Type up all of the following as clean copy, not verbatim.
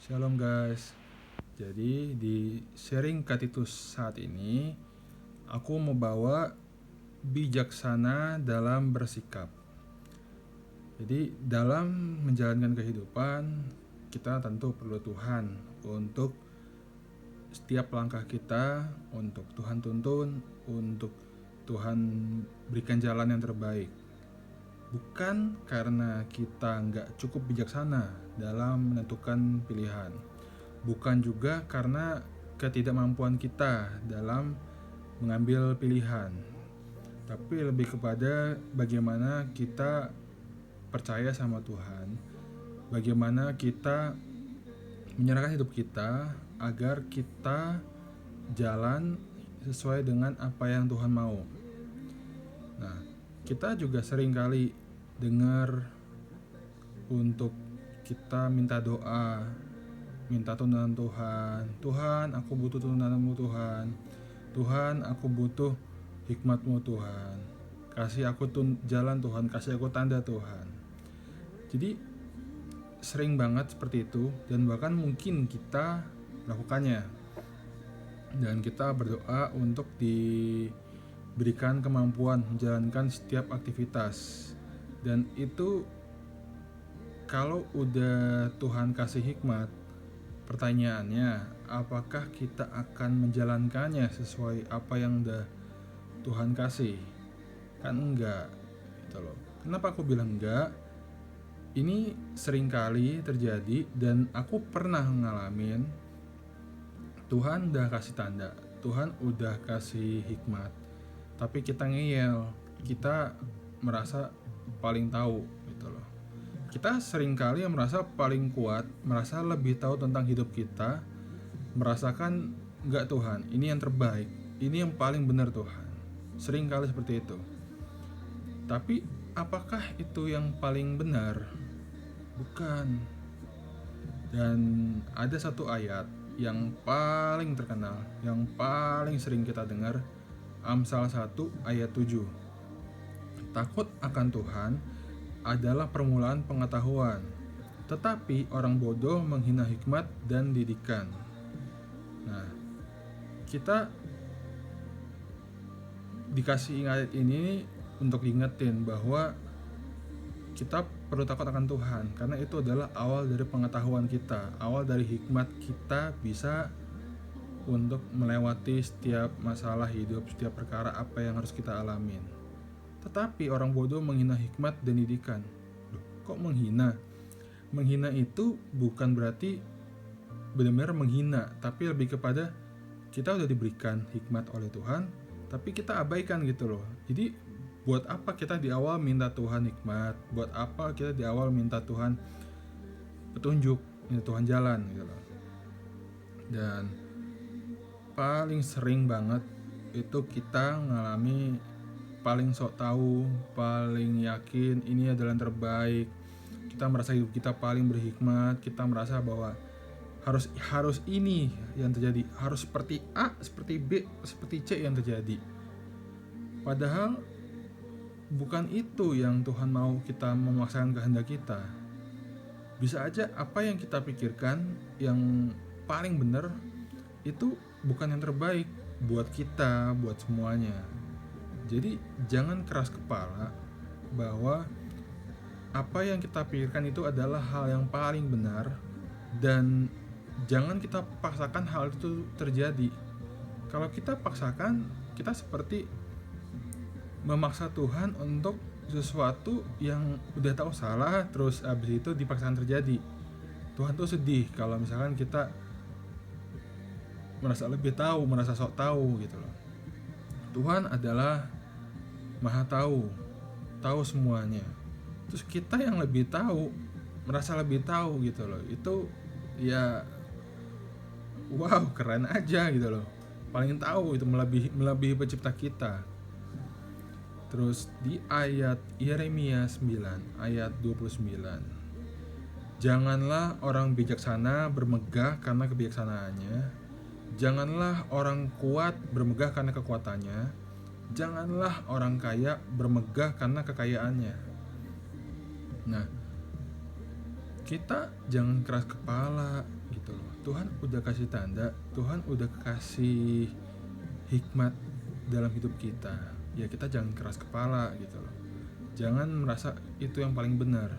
Shalom guys. Jadi di sharing Katitus saat ini aku mau bawa bijaksana dalam bersikap. Jadi dalam menjalankan kehidupan kita tentu perlu Tuhan untuk setiap langkah kita, untuk Tuhan tuntun, untuk Tuhan berikan jalan yang terbaik. Bukan karena kita nggak cukup bijaksana dalam menentukan pilihan, bukan juga karena ketidakmampuan kita dalam mengambil pilihan, tapi lebih kepada bagaimana kita percaya sama Tuhan, bagaimana kita menyerahkan hidup kita agar kita jalan sesuai dengan apa yang Tuhan mau. Nah, kita juga sering kali dengar untuk kita minta doa, minta tuntunan Tuhan. Tuhan, aku butuh tuntunan-Mu Tuhan. Tuhan, aku butuh hikmat-Mu Tuhan. Kasih aku jalan Tuhan, kasih aku tanda Tuhan. Jadi sering banget seperti itu, dan bahkan mungkin kita melakukannya. Dan kita berdoa untuk diberikan kemampuan menjalankan setiap aktivitas. Dan itu kalau udah Tuhan kasih hikmat, pertanyaannya apakah kita akan menjalankannya sesuai apa yang udah Tuhan kasih? Kan enggak gitu loh. Kenapa aku bilang enggak? Ini sering kali terjadi dan aku pernah ngalamin. Tuhan udah kasih tanda, Tuhan udah kasih hikmat, tapi kita ngeyel, kita merasa paling tahu gitu loh. Kita sering kali merasa paling kuat, merasa lebih tahu tentang hidup kita, merasakan enggak Tuhan, ini yang terbaik, ini yang paling benar Tuhan. Sering kali seperti itu. Tapi apakah itu yang paling benar? Bukan. Dan ada satu ayat yang paling terkenal, yang paling sering kita dengar, Amsal 1 ayat 7. Takut akan Tuhan adalah permulaan pengetahuan, tetapi orang bodoh menghina hikmat dan didikan. Nah, kita dikasih ayat ini untuk diingetin bahwa kita perlu takut akan Tuhan, karena itu adalah awal dari pengetahuan kita, awal dari hikmat kita bisa untuk melewati setiap masalah hidup, setiap perkara apa yang harus kita alamin. Tetapi orang bodoh menghina hikmat dan didikan. Loh, kok menghina? Menghina itu bukan berarti benar-benar menghina, tapi lebih kepada kita udah diberikan hikmat oleh Tuhan, tapi kita abaikan gitu loh. Jadi buat apa kita di awal minta Tuhan hikmat? Buat apa kita di awal minta Tuhan petunjuk, minta Tuhan jalan gitu loh. Dan paling sering banget itu kita ngalami paling sok tahu, paling yakin ini adalah yang terbaik. Kita merasa hidup kita paling berhikmat, kita merasa bahwa harus ini yang terjadi, harus seperti A, seperti B, seperti C yang terjadi. Padahal bukan itu yang Tuhan mau, kita memaksakan kehendak kita. Bisa aja apa yang kita pikirkan yang paling benar itu bukan yang terbaik buat kita, buat semuanya. Jadi jangan keras kepala bahwa apa yang kita pikirkan itu adalah hal yang paling benar, dan jangan kita paksakan hal itu terjadi. Kalau kita paksakan, kita seperti memaksa Tuhan untuk sesuatu yang udah tahu salah, terus abis itu dipaksakan terjadi. Tuhan tuh sedih kalau misalkan kita merasa lebih tahu, merasa sok tahu gitu loh. Tuhan adalah Maha tahu, tahu semuanya. Terus kita yang lebih tahu, merasa lebih tahu gitu loh. Itu ya wow, keren aja gitu loh. Paling tahu itu melebihi pencipta kita. Terus di ayat Yeremia 9 ayat 29. Janganlah orang bijaksana bermegah karena kebijaksanaannya. Janganlah orang kuat bermegah karena kekuatannya. Janganlah orang kaya bermegah karena kekayaannya. Nah, kita jangan keras kepala gitu. Tuhan udah kasih tanda, Tuhan udah kasih hikmat dalam hidup kita. Ya kita jangan keras kepala gitu loh. Jangan merasa itu yang paling benar.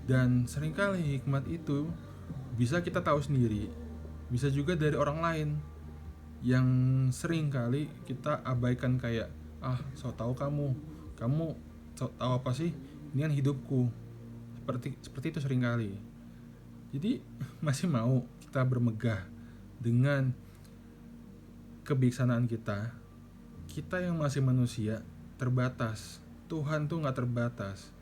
Dan seringkali hikmat itu bisa kita tahu sendiri, bisa juga dari orang lain yang seringkali kita abaikan, kayak sok tahu kamu sok tahu apa sih, ini kan hidupku. Seperti itu seringkali. Jadi masih mau kita bermegah dengan kebijaksanaan kita. Kita yang masih manusia terbatas. Tuhan tuh nggak terbatas.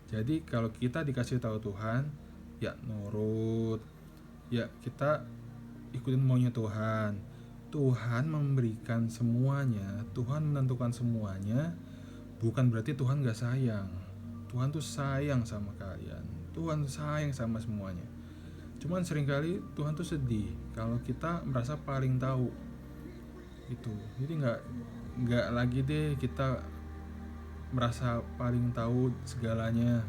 Jadi kalau kita dikasih tahu Tuhan, ya nurut. Ya kita ikutin maunya Tuhan. Tuhan memberikan semuanya, Tuhan menentukan semuanya. Bukan berarti Tuhan gak sayang. Tuhan tuh sayang sama kalian. Tuhan sayang sama semuanya. Cuman seringkali Tuhan tuh sedih kalau kita merasa paling tahu itu. Jadi nggak lagi deh kita merasa paling tahu segalanya.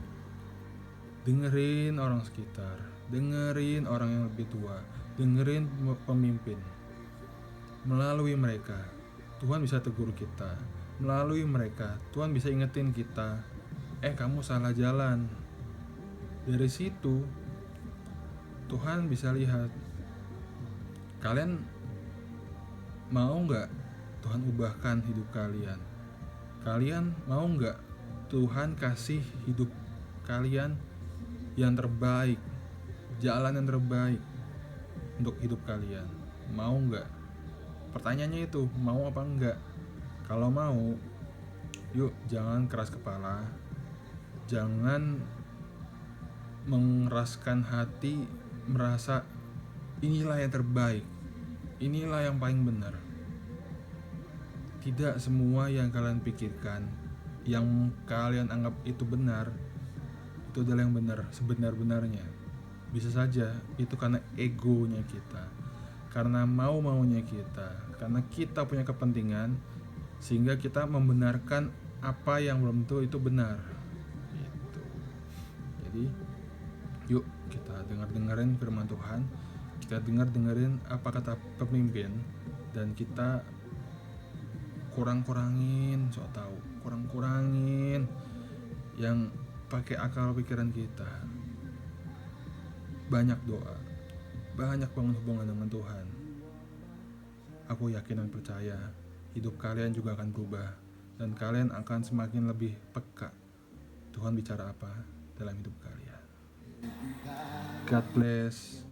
Dengerin orang sekitar, dengerin orang yang lebih tua, dengerin pemimpin. Melalui mereka Tuhan bisa tegur kita. Melalui mereka Tuhan bisa ingetin kita, kamu salah jalan. Dari situ Tuhan bisa lihat, kalian mau gak Tuhan ubahkan hidup kalian? Kalian mau gak Tuhan kasih hidup kalian yang terbaik, jalan yang terbaik untuk hidup kalian? Mau gak? Pertanyaannya itu, mau apa enggak? Kalau mau, yuk jangan keras kepala. Jangan mengeraskan hati, merasa inilah yang terbaik, inilah yang paling benar. Tidak semua yang kalian pikirkan, yang kalian anggap itu benar, itu adalah yang benar sebenar-benarnya. Bisa saja itu karena egonya kita, karena mau-maunya kita, karena kita punya kepentingan, sehingga kita membenarkan apa yang belum tentu itu benar gitu. Jadi yuk kita dengerin firman Tuhan, kita dengerin apa kata pemimpin, dan kita kurangin yang pakai akal pikiran kita. Banyak doa, banyak bangun hubungan dengan Tuhan. Aku yakin dan percaya hidup kalian juga akan berubah, dan kalian akan semakin lebih peka Tuhan bicara apa dalam hidup kalian. God bless.